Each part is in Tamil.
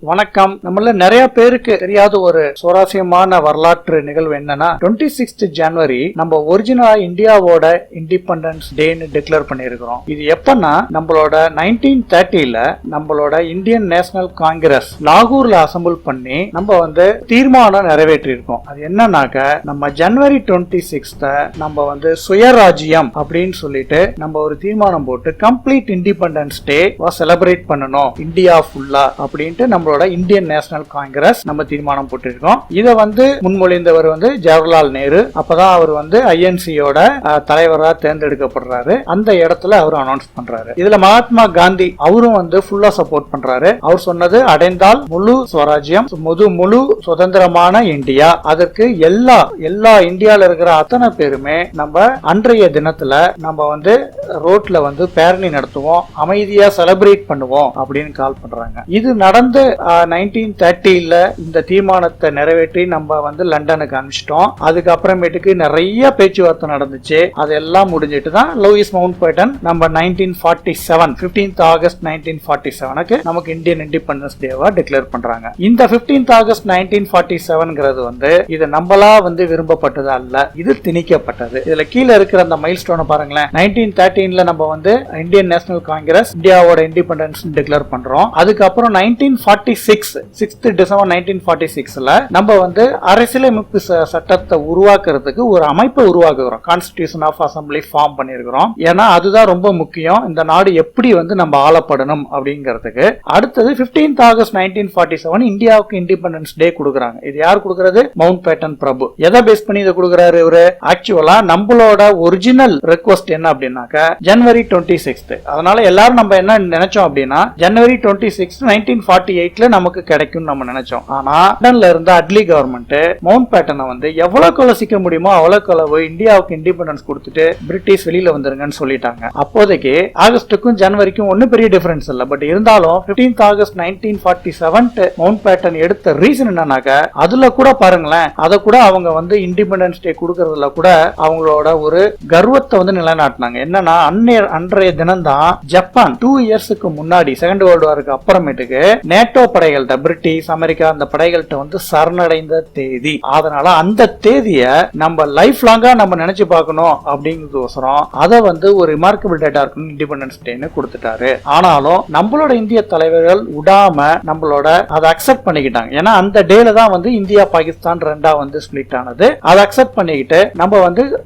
வணக்கம். நம்மள நிறைய பேருக்கு தெரியாத ஒரு சுவாரஸ்யமான வரலாற்று நிகழ்வு என்னன்னா 26th ஜனவரி நம்ம ஒரிஜினலா இந்தியாவோட இண்டிபெண்டன்ஸ் டேன்னு டிக்ளேர் பண்ணிருக்கிறோம். இது எப்பன்னா நம்மளோட 1930ல நம்மளோட இந்தியன் நேஷனல் காங்கிரஸ் லாகூர்ல அசம்பிள் பண்ணி நம்ம தீர்மானம் நிறைவேற்றி இருக்கோம். அது என்னன்னாக்க நம்ம ஜனவரி 26th நம்ம சுயராஜ்யம் அப்படின்னு சொல்லிட்டு நம்ம ஒரு தீர்மானம் போட்டு கம்ப்ளீட் இண்டிபெண்டன்ஸ் டே செலிப்ரேட் பண்ணணும் இந்தியா ஃபுல்லா அப்படின்ட்டு நம்மளோட இந்தியன் நேஷனல் காங்கிரஸ் நம்ம தீர்மானம் போட்டிருக்கோம். இதை முன்மொழிந்தவர் ஜவஹர்லால் நேரு. அப்பதான் அவர் ஐஎன்சியோட தலைவராக தேர்ந்தெடுக்கப்படுறாரு. அந்த இடத்துல அவர் அனௌன்ஸ் பண்றாரு. இதுல மகாத்மா காந்தி அவரும் ஃபுல்லா சப்போர்ட் பண்றாரு. அவர் சொன்னது அடைந்தால் முழு ஸ்வராஜ்யம், முழு சுதந்திரமான இந்தியா. அதற்கு எல்லா இந்தியால இருக்கிற அத்தனை பேருமே நம்ம அன்றைய தினத்துல நம்ம ரோட்ல பேரணி நடத்துவோம், அமைதியா செலிப்ரேட் பண்ணுவோம் அப்படின்னு கால் பண்றாங்க. இது நடந்து 1930ல இந்த தீர்மானத்தை நிறைவேற்றி நம்ம லண்டனுக்கு அனுப்பிச்சிட்டோம். அதுக்கப்புறமேட்டுக்கு நிறைய பேச்சுவார்த்தை நடந்துச்சு. அதெல்லாம் முடிஞ்சிட்டு தான் லூயிஸ் மவுண்ட் பேட்டன் நம்ம 1947 15th ஆகஸ்ட் 1947க்கு நமக்கு இந்தியன் இண்டிபெண்டன்ஸ் டேவா டிக்ளேர் பண்றாங்க. இந்த 15th ஆகஸ்ட் 1947ங்கிறது இது நம்மளா விரும்பப்பட்டது அல்ல, இது திணிக்கப்பட்டது. இதுல கீழே இருக்கிற அந்த மைல் ஸ்டோனை பாருங்களேன். 1913ல நம்ம இந்தியன் நேஷனல் காங்கிரஸ் இந்தியாவோட இண்டிபெண்டன்ஸ் டிக்ளேர் பண்றோம். அதுக்கப்புறம் 1946 6th டிசம்பர் 1946ல நம்ம அரசியலமைப்பு சட்டத்தை உருவாக்குறதுக்கு ஒரு அமைப்பை உருவாக்குறோம். கான்ஸ்டிடியூஷன் ஆஃப் அசம்பிளி ஃபார்ம் பண்ணிருக்கிறோம். ஏன்னா அதுதான் ரொம்ப முக்கியம், இந்த நாடு எப்படி நம்ம ஆளப்படணும் அப்படிங்கிறதுக்கு. அடுத்தது 15th ஆகஸ்ட் 1947 இந்தியாவுக்கு இண்டிபெண்டன்ஸ் டே கொடுக்கறாங்க. இது யார் கொடுக்கறது? மவுண்ட் பேட்டன் பிரபு. எதை பேஸ் பண்ணி இதை கொடுக்கறாரு இவரு? ஆக்சுவலா நம்மளோட ஒரிஜினல் ரெக்வஸ்ட் என்ன அப்படின்னாக்க ஜனவரி 26th. அதனால எல்லாரும் நம்ம என்ன நினைச்சோம் அப்படின்னா ஜனவரி 26 1948ல நமக்கு கிடைக்கும் நம்ம நினைச்சோம். ஆனா லண்டன்ல இருந்த அட்லி கவர்மெண்ட் மவுண்ட் பேட்டனை எவ்வளவு சீக்கிரம் முடியுமோ அவ்வளவு இந்தியாவுக்கு இண்டிபெண்டன்ஸ் கொடுத்துட்டு பிரிட்டிஷ் வெளியில வந்துருங்கன்னு சொல்லிட்டாங்க. அப்போதைக்கு ஆகஸ்டுக்கும் ஜனவரிக்கும் ஒன்னும் பெரிய டிஃபரன்ஸ் இல்ல. பட் இருந்தாலும் 15th ஆகஸ்ட் 1947 மவுண்ட் பேட்டன் எடுத்த ரீசன் என்னன்னாக்க அதுல கூட பாருங்களேன், அதை கூட அவங்க இண்டிபெண்டன்ஸ் டே கொடுக்கறதுல கூட அவங்களோட ஒரு கர்வத்தை நிலைநாட்டினாங்க. என்னன்னா அன்றைய தினம் தான் ஜப்பான் 2 இயர்ஸ்க்கு முன்னாடி செகண்ட் வேர்ல்டு வாருக்கு அப்புறமேட்டுக்கு நேட்டோ படைகள்கிட்ட பிரிட்டிஷ் அமெரிக்கா அந்த படைகள்கிட்ட சரணடைந்த தேதி. அதனால அந்த தேதிய நம்ம லைஃப் லாங்கா நம்ம நினைச்சு பார்க்கணும் அப்படிங்கிறதுக்கோசரம் அதை ஒரு ரிமார்க்கபிள் டேட்டா இருக்குன்னு இண்டிபெண்டன்ஸ் டேன்னு கொடுத்துட்டாரு. ஆனாலும் நம்மளோட இந்திய தலைவர்கள் விடாம நம்மளோட அதை அக்செப்ட் பண்ணிக்கிட்டாங்க. ஏன்னா அந்த டேல தான் இந்தியா பாகிஸ்தான் ரெண்டா ஸ்பிளிட் ஆனது. அதை அக்செப்ட் பண்ணிக்கிட்டு நம்ம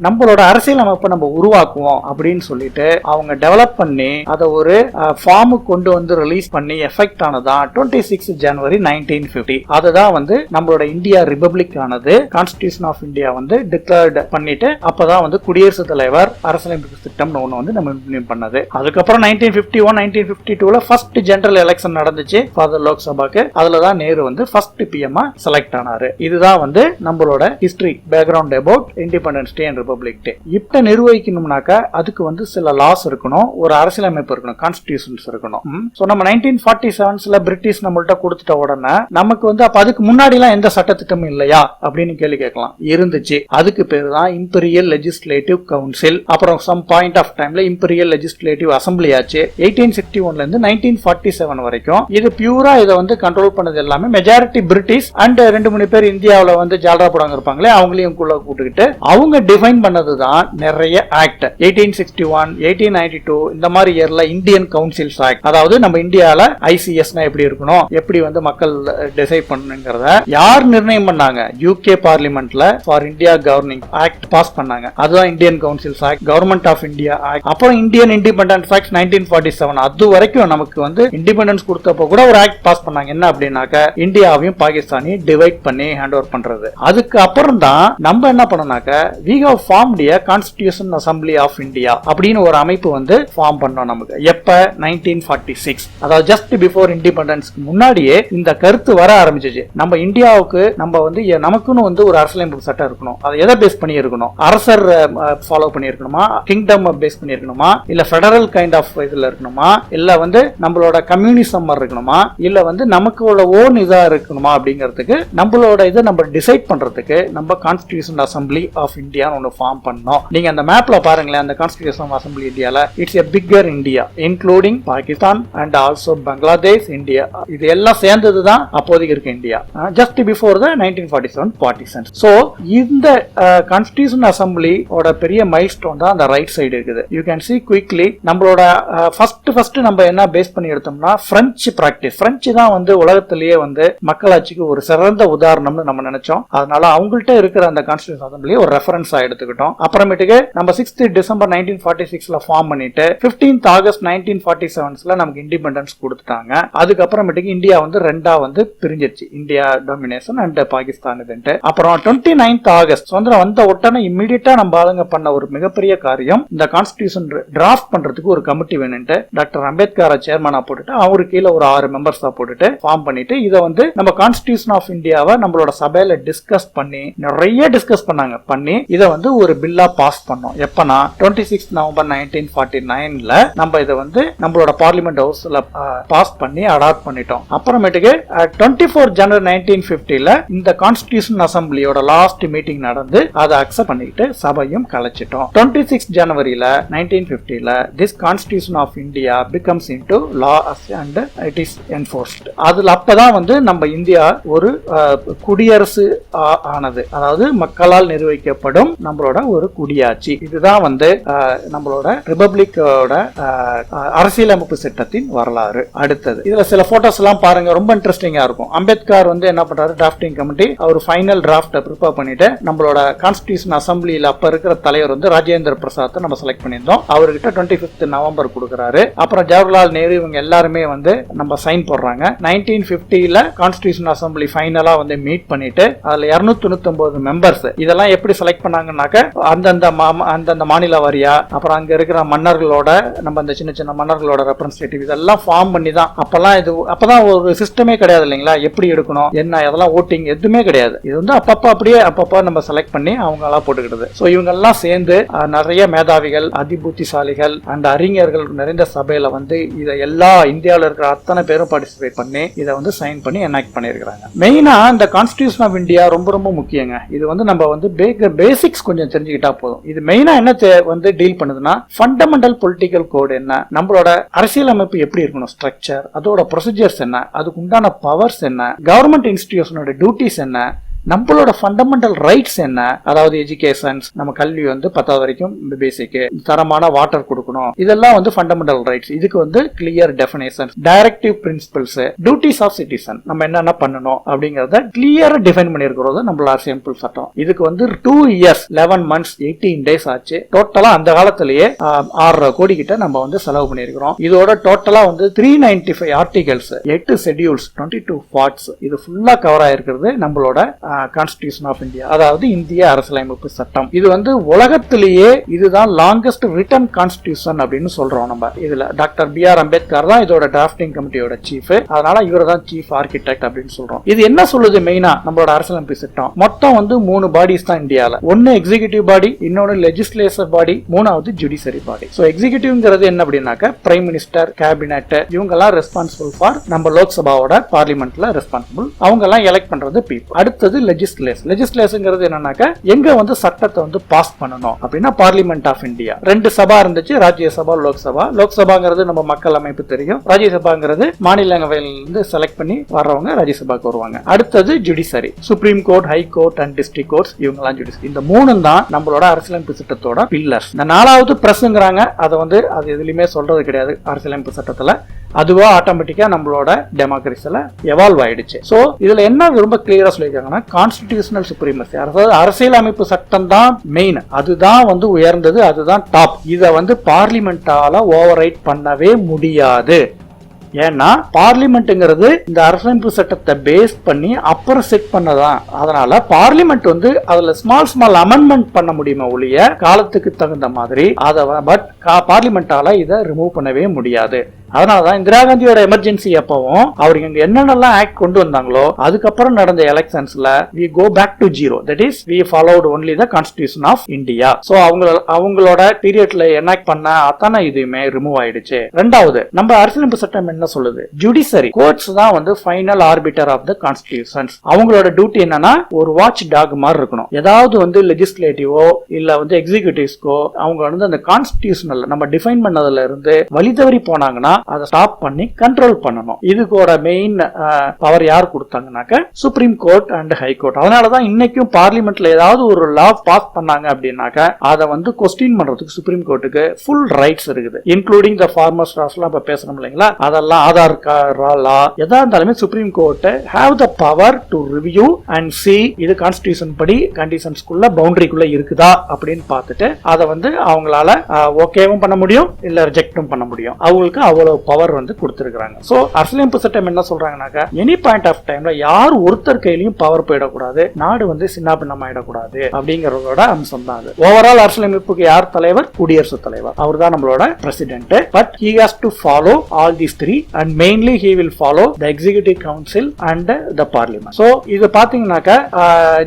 நம்மளோட அரசியல் அமைப்பை நம்ம உருவாக்குவோம் அப்படின்னு சொல்லிட்டு அவங்க டெவலப் பண்ணி அதை ஒரு ஃபார்ம் கொண்டு ரிலீஸ் பண்ணி எஃபெக்ட் ஆனதான் 26 ஜனவரி 1950. அதுதான் நம்மளோட இந்தியா ரிபப்ளிக் ஆனது. கான்ஸ்டிடியூஷன் ஆஃப் இந்தியா டிக்ளேர்ட் பண்ணிட்டு அப்பதான் குடியரசுத் தலைவர் அரசியலமைப்பு திட்டம் ஒண்ணு நம்ம இம்ப்ளிமெண்ட் பண்ணது. அதுக்கப்புறம் 1951 1952ல ஃபர்ஸ்ட் ஜெனரல் எலெக்ஷன் நடந்துச்சு ஃபார் லோக்சபாக்கு. அதுலதான் நேரு ஃபர்ஸ்ட் பிஎம் செலக்ட் ஆனாரு. இதுதான் நம்மளோட history background about independence day and republic day. இப்ப நிர்வகிக்கணும்னாக்க அதுக்கு சில லாஸ் இருக்கணும், ஒரு அரசியலமைப்பு இருக்கணும், கான்ஸ்டிடியூஷன்ஸ் இருக்கணும். சோ நம்ம 1947ல பிரிட்டிஷ் நம்மள்ட்ட கொடுத்துட்ட உடனே நமக்கு அப்ப அதுக்கு முன்னாடி எல்லாம் எந்த சட்டத்திட்டமும் இல்லையா அப்படின்னு கேள்வி கேட்கலாம். இருந்துச்சு. அதுக்கு பேரு தான் இம்பீரியல் லெஜிஸ்லேட்டிவ் கவுன்சில். அப்புறம் சம் பாயிண்ட் ஆஃப் டைம்ல இம்பீரியல் லெஜிஸ்லேட்டிவ் அசம்பிளி ஆச்சு. 1861ல இருந்து 1947 வரைக்கும் இது பியூரா இதை கண்ட்ரோல் பண்ணது எல்லாமே மெஜாரிட்டி பிரிட்டிஷ் அண்ட் 2-3 பேர் இந்தியாவில ஜால்ரா போடாங்க இருப்பாங்களே அவங்களையும் குள்ள கூட்டுக்கிட்டு அவங்க டிஃபைன் பண்ணதுதான் நிறைய ஆக்ட். 1861 1892 இந்த மாதிரி இயர்ல இந்தியன் கவுன்சில்ஸ் ஆக்ட். அதாவது நம்ம இந்தியால ஐசிஎஸ்னா எப்படி இருக்கணும், எப்படி மக்கள் டிசைட் பண்ணுங்கிறத யார் நிர்ணயம் பண்ணாங்க? யூகே பார்லிமெண்ட்ல for India governing act pass பண்ணாங்க. அதுதான் Indian councils act, government of India act. அப்புறம் இந்தியன் இண்டிபெண்டன்ஸ் ஆக்ட் 1947. அது வரைக்கும் நமக்கு இண்டிபெண்டன்ஸ் கொடுத்தப்ப கூட ஒரு ஆக்ட் பாஸ் பண்ணாங்க. என்ன அப்படின்னாக்க இந்தியாவையும் பாகிஸ்தானையும் டிவைட் பண்ணி ஹேண்ட் ஓவர் பண்றது. அதுக்கு அப்புறம் தான் நம்ம என்ன பண்ணோம்னாக்க we have formed a Constitution Assembly of India அப்படின்னு ஒரு அமைப்பு ஃபார்ம் பண்ணோம். நமக்கு எப்ப 1946, அதாவது ஜஸ்ட் பிஃபோர் இண்டிபெண்டன்ஸ் முன்னாடியே இந்த கருத்து வர ஆரம்பிச்சிச்சு. நம்ம இந்தியாவுக்கு நம்ம நமக்குன்னு ஒரு அரசியலமைப்பு சட்டம் இருக்கணும். அதை எதை பேஸ் பண்ணி இருக்கணும்? அரசர் ஃபாலோ பண்ணி இருக்கணுமா, கிங்டம் பேஸ் பண்ணி இருக்கணுமா, இல்ல ஃபெடரல் கைண்ட் ஆஃப் இதுல இருக்கணுமா, இல்ல நம்மளோட கம்யூனிசம் இருக்கணுமா, இல்ல நமக்கு ஓன் இதா இருக்கணுமா அப்படிங்கிறதுக்கு நம்மளோட இதை நம்ம டிசைட் பண்றதுக்கு நம்ம கான்ஸ்டிடியூஷன் அசம்பிளி ஆஃப் இந்தியா ஒன்னு ஃபார்ம் பண்ணோம். நீங்க அந்த மேப்ல பாருங்களேன், அந்த கான்ஸ்டிடியூஷன் அசம்பிளி இந்தியால it's a bigger India including Pakistan and also Bangladesh, India. இது எல்லாம் சேர்ந்ததுதான் அப்போதைக்கு இருக்க India, just before the 1947 partition. So இந்த கான்ஸ்டிடியூஷன் அசம்பிளி பெரிய மைல்ஸ்டோன் தான் அந்த ரைட் சைடு இருக்குது. யூ கேன் see quickly நம்மளோட ஃபர்ஸ்ட் நம்ம என்ன பேஸ் பண்ணி எடுத்தோம்னா பிரெஞ்சு பிராக்டிஸ். பிரெஞ்சு தான் வந்து உலகத்திலேயே வந்து மக்களாட்சிக்கு ஒரு சிறந்த உதாரணம்னு நம்ம நினைச்சோம். அதனால அவங்கள்ட்ட இருக்கிற அந்த கான்ஸ்டிடியூஷன் அசம்பிளி ஒரு ரெஃபரன்ஸா எடுத்துக்கிட்டோம். அப்புறமேட்டுக்கு நம்ம 6th December 1946ல ஃபார்ம் பண்ணிட்டு 15th August 1947ல நமக்கு இண்டிபெண்டன்ஸ் கொடுத்துட்டாங்க. அதுக்கப்புறமேட்டுக்கு இந்தியா வந்து ரெண்டா வந்து பிரிஞ்சிருச்சு, இந்தியா டாமினேஷன் அண்ட் பாகிஸ்தான் இதுன்ட்டு. அப்புறம் 29th August சுதந்திரம் வந்த உடனே இம்மீடியட்டா நம்ம ஆளுங்க பண்ண ஒரு மிகப்பெரிய காரியம், இந்த கான்ஸ்டிடியூஷன் டிராஃப்ட் பண்றதுக்கு ஒரு கமிட்டி வேணும்ட்டு டாக்டர் அம்பேத்கரை சேர்மனா போட்டுட்டு அவரு கீழே ஒரு 6 மெம்பர்ஸா போட்டுட்டு ஃபார்ம் பண்ணிட்டு இதை வந்து நம்ம கான்ஸ்டிடியூஷன் ஆஃப் இந்தியாவை நம்மளோட சபையில டிஸ்கஸ் பண்ணி நிறைய டிஸ்கஸ் பண்ணாங்க. பண்ணி இதை வந்து ஒரு பில்லா பாஸ் பண்ணோம். எப்பனா 26 November 1949ல நம்ம இதை வந்து நம்மளோட பார்லிமெண்ட் ஹவுஸ்ல பாஸ் பண்ணி அடாப்ட் பண்ணிட்டோம். அப்புறமேட்டுக்கு 24 January 1950ல இந்த கான்ஸ்டிடியூஷன் அசம்பிளியோட லாஸ்ட் மீட்டிங் நடந்து அதை அக்செப்ட் பண்ணிட்டு சபையும் கலைச்சிட்டோம். 26 Januaryல 1950ல this constitution of India becomes into law and it is enforced. அதுல அப்பதான் வந்து நம்ம இந்தியா ஒரு குடியரசு ஆனது, அதாவது மக்களால் நிர்வகிக்கப்படும் நம்மளோட ஒரு குடியாட்சி. இதுதான் வந்து நம்மளோட ரிபப்ளிக்கோட அரசியலமைப்பு சட்டத்தின் வரலாறு. அடுத்தது இதுல சில போட்டோஸ் எல்லாம் பாருங்க, ரொம்ப இன்ட்ரெஸ்டிங்கா இருக்கும். அம்பேத்கர் வந்து என்ன பண்றாரு, டிராஃப்டிங் கமிட்டி அவர் ஃபைனல் டிராஃப்ட் ப்ரிப்பேர் பண்ணிட்டு நம்மளோட கான்ஸ்டிடியூஷன் அசம்பிளியில அப்ப இருக்கிற தலைவர் வந்து ராஜேந்திர பிரசாத் நம்ம செலக்ட் பண்ணியிருந்தோம். அவர்கிட்ட 25th November கொடுக்குறாரு. அப்புறம் ஜவஹர்லால் நேரு இவங்க எல்லாருமே வந்து நம்ம சைன் போடுறாங்க. 1950ல கான்ஸ்டிடியூஷன் அசம்பிளி ஃபைனலா வந்து மீட் பண்ணிட்டு அதுல 299 மெம்பர்ஸ். இதெல்லாம் எப்படி செலக்ட் பண்ணாங்கன்னாக்க அந்தந்த மாநில வாரியா, அப்புறம் அங்க இருக்கிற மன்னர்களோட நம்ம அந்த சின்ன சின்ன மன்னர்களோட ரெப்ரசன்டேட்டிவ் இதெல்லாம் ஃபார்ம் பண்ணி தான். அப்பதான் ஒரு சிஸ்டமே கிடையாது இல்லைங்களா, எப்படி எடுக்கணும் என்ன அதெல்லாம் ஓட்டிங் எதுவுமே கிடையாது. இது வந்து அப்பப்ப நம்ம செலக்ட் பண்ணி அவங்க எல்லாம் போட்டுக்கிட்டது. சோ இவங்க எல்லாம் சேர்ந்து நிறைய மேதாவிகள், அதிபுத்திசாலிகள் அண்ட் அறிஞர்கள் நிறைந்த சபையில வந்து இதை எல்லா இந்தியாவில் இருக்கிற அத்தனை பேரும் பார்ட்டிசிபேட் பண்ணி இதை வந்து சைன் பண்ணி எனாக்ட் பண்ணிருக்காங்க. மெயினா இந்த கான்ஸ்டிடியூஷன் ஆஃப் இந்தியா ரொம்ப ரொம்ப முக்கியங்க. இது வந்து நம்ம வந்து பேசிக்ஸ் கொஞ்சம் தெரிஞ்சுக்கிட்டா போதும். இது மெயினா என்ன வந்து டீல் பண்ணுதுன்னா ஃபண்டமெண்டல் பொலிட்டிக்கல் கோட் என்ன, நம்மளோட அரசியலமைப்பு எப்படி இருக்கணும், ஸ்ட்ரக்சர், அதோட ப்ரொசீஜர்ஸ் என்ன, அதுக்கு உண்டான பவர்ஸ் என்ன, கவர்மெண்ட் இன்ஸ்டிடியூஷனோட டியூட்டிஸ் என்ன, நம்மளோட ஃபண்டமெண்டல் ரைட்ஸ் என்ன, அதாவது எஜுகேஷன்ஸ், நம்ம கல்வி வந்து 10th வரைக்கும் பேசிக், தரமான வாட்டர் கொடுக்கணும், இதெல்லாம் வந்து ஃபண்டமெண்டல் ரைட்ஸ். இதுக்கு வந்து clear definitions, directive principles, duties of citizen, நம்ம என்னென்ன பண்ணணும் அப்படிங்கறத கிளியரா டிஃபைன் பண்ணிருக்கிறது நம்மளோட அரசியலமைப்பு சட்டம். இதுக்கு வந்து 2 years 11 months 18 days ஆச்சு. டோட்டலா அந்த காலத்திலேயே 6 கோடி கிட்ட நம்ம வந்து செலவு பண்ணிருக்கிறோம். இதோட டோட்டலா வந்து 395 ஆர்டிகல்ஸ், 8 ஷெட்யூல்ஸ், 22 பார்ட்ஸ், இது ஃபுல்லா கவர் ஆயிருக்கிறது நம்மளோட கான்ஸ்டிடியூஷன் ஆஃப் இந்தியா, அதாவது இந்திய அரசியலமைப்பு சட்டம். இது வந்து உலகத்திலேயே இதுதான் லாங்கஸ்ட் ரிட்டன் கான்ஸ்டிடியூஷன் அப்படின்னு சொல்றோம். நம்ம இதுல டாக்டர் B.R. அம்பேத்கர் தான் இதோட டிராஃப்டிங் கமிட்டியோட சீஃப், அதனால இவர் தான் சீஃப் ஆர்கிடெக்ட் அப்படின்னு சொல்றோம். இது என்ன சொல்லுது மெயினா, நம்மளோட அரசியலமைப்பு சட்டம் மொத்தம் வந்து 3 பாடிஸ் தான் இந்தியால. ஒன்னு எக்ஸிகியூட்டிவ் பாடி, இன்னொன்னு லெஜிஸ்லேச்சர் பாடி, மூணாவது ஜுடிஷியரி பாடி. சோ எக்ஸிகியூட்டிவ்ங்கிறது என்ன அப்படின்னாக்க பிரைம் மினிஸ்டர், கேபினெட், இவங்க எல்லாம் ரெஸ்பான்சிபிள் ஃபார் நம்ம லோக்சபாவோட பார்லிமெண்ட்ல ரெஸ்பான்சிபிள், அவங்க எல்லாம் எலெக்ட் பண்றது பீப்புள். அடுத்தது லெஜிஸ்லேஷன்ங்கிறது என்னன்னாக்க எங்க வந்து சட்டத்தை வந்து பாஸ் பண்ணணும் அப்படின்னா பார்லிமெண்ட் ஆஃப் இந்தியா. 2 சபா இருந்துச்சு, ராஜ்யசபா, லோக்சபா. லோக்சபாங்கிறது நம்ம மக்கள் அமைப்பு தெரியும், ராஜ்யசபாங்கிறது மாநிலங்களவையிலிருந்து செலக்ட் பண்ணி வர்றவங்க ராஜ்யசபாக்கு வருவாங்க. அடுத்தது judiciary, supreme court, high court and district courts, இவங்க எல்லாம் ஜுடிஷரி. இந்த 3 தான் நம்மளோட அரசியலமைப்பு சட்டத்தோட பில்லர்ஸ். இந்த 4வது பிரஸ்ங்கிறாங்க, அதை வந்து அது எதுலயுமே சொல்றது கிடையாது அரசியலமைப்பு சட்டத்துல, அதுவா ஆட்டோமேட்டிக்கா நம்மளோட டெமோக்ரஸில எவால்வ் ஆயிடுச்சு. சோ இதுல என்ன ரொம்ப கிளியரா சொல்லிருக்காங்கன்னா கான்ஸ்டிடியூஷனல் சுப்ரீமசி, அதாவது அரசியலமைப்பு சட்டம் தான் மெயின், அதுதான் வந்து உயர்ந்தது, அதுதான் டாப். இத வந்து பார்லிமெண்டால ஓவர் ரைட் பண்ணவே முடியாது. ஏன்னா பார்லிமெண்ட்ங்கிறது இந்த அரசியலமைப்பு சட்டத்தை பேஸ் பண்ணி அப்புறம் செட் பண்ணதான். அதனால பார்லிமெண்ட் வந்து அதுல ஸ்மால் அமெண்ட்மெண்ட் பண்ண முடியுமா ஒழிய காலத்துக்கு தகுந்த மாதிரி அதை, பட் பார்லிமெண்டால இதை ரிமூவ் பண்ணவே முடியாது. அதனாலதான் இந்திரா காந்தியோட எமர்ஜென்சி அப்பவும் அவர் இங்க என்னென்னலாம் ஆக்ட் கொண்டு வந்தாங்களோ அதுக்கப்புறம் நடந்த எலெக்ஷன்ஸ்ல we go back to zero, that is we followed only the constitution of India. so அவங்களோட பீரியட்ல எனாக்ட் பண்ண அத்தனை இதுவுமே ரிமூவ் ஆயிடுச்சு. ரெண்டாவது, நம்ம அரசியலமைப்பு சட்டம் என்ன சொல்லுது, ஜுடிஷரி கோர்ட்ஸ் தான் வந்து final arbiter of the constitutions. அவங்களோட டியூட்டி என்னன்னா ஒரு வாட்ச் டாக் மாதிரி இருக்கணும். ஏதாவது வந்து லெஜிஸ்லேட்டிவோ இல்ல வந்து எக்ஸிகியூட்டிவ்ஸ்க்கோ அவங்க வந்து அந்த கான்ஸ்டிடியூஷனல் நம்ம டிஃபைன் பண்ணதுல இருந்து வழி தவறி போனாங்கன்னா அதை ஸ்டாப் பண்ணி கண்ட்ரோல் பண்ணணும். இதுக்கோட மெயின் பவர் யார் கொடுத்தாங்கன்னாக்க supreme court and high court. அதனாலதான் இன்னைக்கும் பார்லிமெண்ட்ல ஏதாவது ஒரு லா பாஸ் பண்ணாங்க அப்படின்னாக்க அதை வந்து கொஸ்டின் பண்றதுக்கு சுப்ரீம் கோர்ட்டுக்கு ஃபுல் ரைட்ஸ் இருக்குது. இன்க்ளூடிங் த ஃபார்மர்ஸ் லாஸ் எல்லாம் இப்ப பேசணும் இல்லைங்களா, அதெல்லாம் ஆதார் லா எதா இருந்தாலுமே supreme court have the power to review and C இது கான்ஸ்டிடியூஷன் படி கண்டிஷன்ஸ்குள்ள பவுண்டரிக்குள்ள இருக்குதா அப்படின்னு பார்த்துட்டு அதை வந்து அவங்களால ஓகேவும் பண்ண முடியும் இல்ல ரிஜெக்டும் பண்ண முடியும். அவங்களுக்கு அவ்வளவு பவர் வந்து கொடுத்திருக்காங்க. சோ அரசியலமைப்பு சட்டம் என்ன சொல்றாங்கன்னாக்க எனி பாயிண்ட் ஆஃப் டைம்ல யார் ஒருத்தர் கையிலையும் பவர் போயிடக்கூடாது, நாடு வந்து சின்ன பின்னம் ஆயிடக்கூடாது அப்படிங்கறதோட அம்சம் தான் அது. ஓவரால் அரசியலமைப்புக்கு யார் தலைவர்? குடியரசுத் தலைவர். அவர் தான் நம்மளோட president. But he has to follow all these three and mainly he will follow the executive council and the parliament. So இது பாத்தீங்கன்னாக்க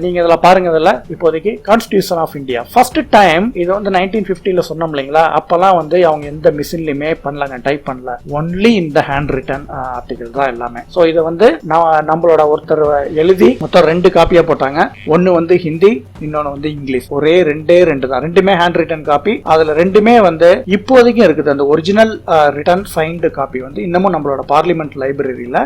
நீங்க இதெல்லாம் பாருங்க, இதுல இப்போதைக்கு constitution of India first time இது வந்து 1950ல சொன்னோம் இல்லைங்களா, அப்பெல்லாம் வந்து அவங்க எந்த மிஷின்லயுமே பண்ணலங்க, டைப் பண்ணல, ஒன்லி இந்த ஹேண்ட் ரிட்டன் ஆர்டிகல் தான் எல்லாமே. சோ இதை வந்து நம்மளோட ஒருத்தர் எழுதி மொத்தம் 2 காப்பியா போட்டாங்க. ஒன்னு வந்து ஹிந்தி, இன்னொன்னு வந்து இங்கிலீஷ். ஒரே ரெண்டு தான், ரெண்டுமே ஹேண்ட் ரிட்டன் காப்பி. அதுல ரெண்டுமே வந்து இப்போதைக்கும் இருக்குது. அந்த ஒரிஜினல் ரிட்டன் சைன்டு காப்பி வந்து இன்னமும் நம்மளோட பார்லிமெண்ட் லைப்ரரியில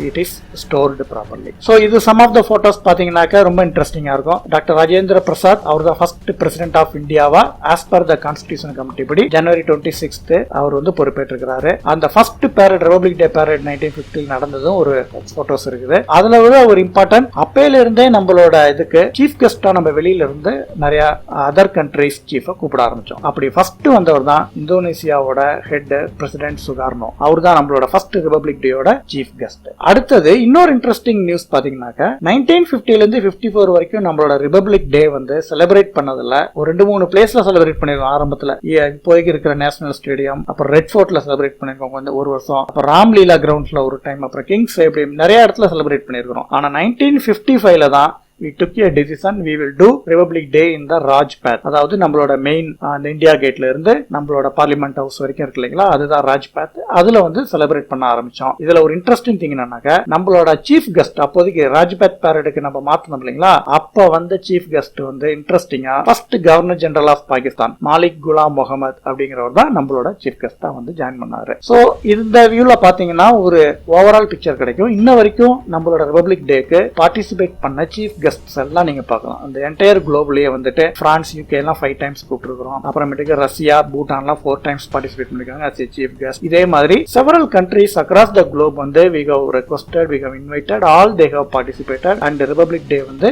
it is stored properly. So இது சம் ஆஃப் த போட்டோஸ் பாத்தீங்கன்னாக்க ரொம்ப இன்ட்ரெஸ்டிங்கா இருக்கும். டாக்டர் ராஜேந்திர பிரசாத் அவர் தான் ஃபர்ஸ்ட் பிரசிடென்ட் ஆஃப் இந்தியாவா as per the constitution committee படி ஜனவரி 26 அவர் வந்து பொறுப்பேற்றிருக்கிறாரு. அந்த first parade republic day parade 1950 நடந்ததும் ஒரு போட்டோஸ் இருக்குது. அதுல விட ஒரு இம்பார்ட்டன்ட், அப்பையில இருந்தே நம்மளோட இதுக்கு சீஃப் கெஸ்டா நம்ம வெளியில இருந்து நிறைய அதர் கண்ட்ரிஸ் சீஃபை கூப்பிட ஆரம்பிச்சோம். அப்படி ஃபர்ஸ்ட் வந்தவர் தான் இந்தோனேசியாவோட ஹெட் பிரசிடென்ட் சுகார்னோ. அவர் தான் நம்மளோட ஃபர்ஸ்ட் ரிபப்ளிக் டேயோட சீஃப் கெஸ்ட். அடுத்தது இன்னொரு இன்ட்ரெஸ்டிங் நியூஸ் பாத்தீங்கன்னாக்க 1950ல இருந்து 54 வரைக்கும் நம்மளோட ரிபப்ளிக் டே வந்து செலிப்ரேட் பண்ணதுல ஒரு 2-3 பிளேஸ்ல செலிப்ரேட் பண்ணிருக்கோம். ஆரம்பத்துல இப்போதைக்கு இருக்கிற நேஷனல் ஸ்டேடியம், அப்புறம் ரெட் ஃபோர்ட்ல செலிப்ரேட் பண்ணிருக்கோம் வந்து ஒரு வருஷம், அப்புறம் ராம்லீலா கிரவுண்ட்ஸ்ல ஒரு டைம், அப்புறம் கிங்ஸ் நிறைய இடத்துல செலிப்ரேட் பண்ணிருக்கோம். ஆனா 1955ல தான் we took a decision, we will do Republic Day in the Rajpath. அதாவது நம்மளோட மெயின் அந்த இந்தியா கேட்ல இருந்து நம்மளோட பார்லிமெண்ட் ஹவுஸ் வரைக்கும் இருக்கு இல்லைங்களா, அதுதான் ராஜ்பாத். அதுல வந்து செலிப்ரேட் பண்ண ஆரம்பிச்சோம். இதுல ஒரு இன்ட்ரெஸ்டிங் திங் என்னன்னாக்க நம்மளோட சீஃப் கெஸ்ட் அப்போதைக்கு ராஜ்பாத் பேரடுக்கு நம்ம மாத்தணும் இல்லைங்களா, அப்ப வந்து சீஃப் கெஸ்ட் வந்து இன்ட்ரெஸ்டிங்கா first governor general of Pakistan Malik Ghulam Mohammad அப்படிங்கிறவர் தான் நம்மளோட சீஃப் கெஸ்டா வந்து ஜாயின் பண்ணாரு. சோ இந்த வியூல பாத்தீங்கன்னா ஒரு ஓவரால் பிக்சர் கிடைக்கும். இன்ன வரைக்கும் நம்மளோட ரிபப்ளிக் டேக்கு பார்ட்டிசிபேட் பண்ண சீஃப் கெஸ்ட்ஸ் எல்லாம் நீங்க பார்க்கலாம். அந்த என்டையர் குளோபலயே வந்துட்டு பிரான்ஸ், யூகே எல்லாம் 5 டைம்ஸ் கூப்பிட்டுருக்கோம். அப்புறமேட்டுக்கு ரஷ்யா, பூட்டான்லாம் 4 டைம்ஸ் பார்ட்டிசிபேட் பண்ணிருக்காங்க as a chief guest. இதே மாதிரி several countries across the globe வந்து we have requested, we have invited, all they have participated and Republic Day வந்து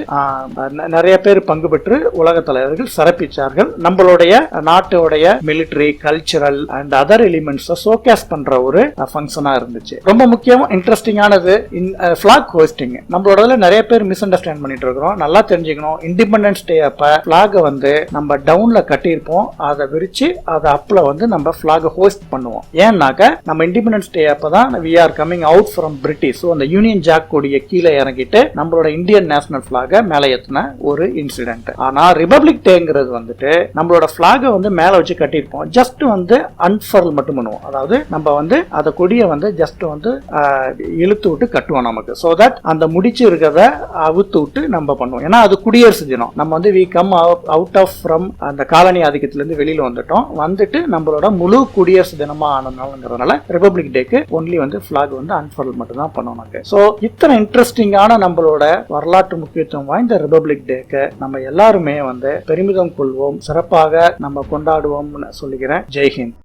நிறைய பேர் பங்கு பெற்று உலக தலைவர்கள் சிறப்பிச்சார்கள். நம்மளுடைய நாட்டோடைய military, cultural and other elements showcase பண்ற ஒரு ஃபங்க்ஷனா இருந்துச்சு. ரொம்ப முக்கியம் இன்ட்ரெஸ்டிங்கானது ஃபிளாக் ஹோஸ்டிங். நம்மளோட நிறைய பேர் மிஸ் அண்டர்ஸ்டாண்ட் பண்ணிட்டு இருக்கிறோம். நல்லா தெரிஞ்சுக்கணும், இண்டிபெண்டன்ஸ் டே அப்ப பிளாக் வந்து நம்ம டவுன்ல கட்டியிருப்போம், அதை விரிச்சு அதை அப்ல வந்து நம்ம பிளாக் ஹோஸ்ட் பண்ணுவோம். ஏன்னாக்க நம்ம இண்டிபெண்டன்ஸ் டே அப்பதான் we are coming out from British. So அந்த யூனியன் ஜாக் கொடியை கீழே இறங்கிட்டு நம்மளோட இந்தியன் நேஷனல் பிளாக மேலே ஏற்றின ஒரு இன்சிடென்ட். ஆனா ரிபப்ளிக் டேங்கிறது வந்துட்டு நம்மளோட பிளாக வந்து மேல வச்சு கட்டியிருப்போம், ஜஸ்ட் வந்து அன்ஃபர்ல் மட்டும் பண்ணுவோம். அதாவது நம்ம வந்து அந்த கொடியை வந்து ஜஸ்ட் வந்து இழுத்து விட்டு கட்டுவோம் நமக்கு. ஸோ தட் அந்த முடிச்சு இருக்கிறத அவுத்து விட்டு நம்ம பண்ணுவோம். ஏன்னா அது குடியரசு தினம். நம்ம வந்து we come out of from அந்த காலனி ஆதிக்கத்திலிருந்து வெளியில வந்துட்டு நம்மளோட முழு குடியரசு தினமா ஆனதுனாலங்கிறதுனால ரிபப்ளிக் டேக்கு ஒன்லி வந்து பிளாக் வந்து அன்ஃபர்ல் மட்டும் தான் பண்ணுவோம். சோ இத்தனை இன்ட்ரெஸ்டிங்கான நம்மளோட வரலாற்று முக்கியத்துவம் வாய்ந்த ரிபப்ளிக் டேக்கு நம்ம எல்லாருமே வந்து பெருமிதம் கொள்வோம், சிறப்பாக நம்ம கொண்டாடுவோம்னு சொல்லிக்கிறேன். ஜெய்ஹிந்த்.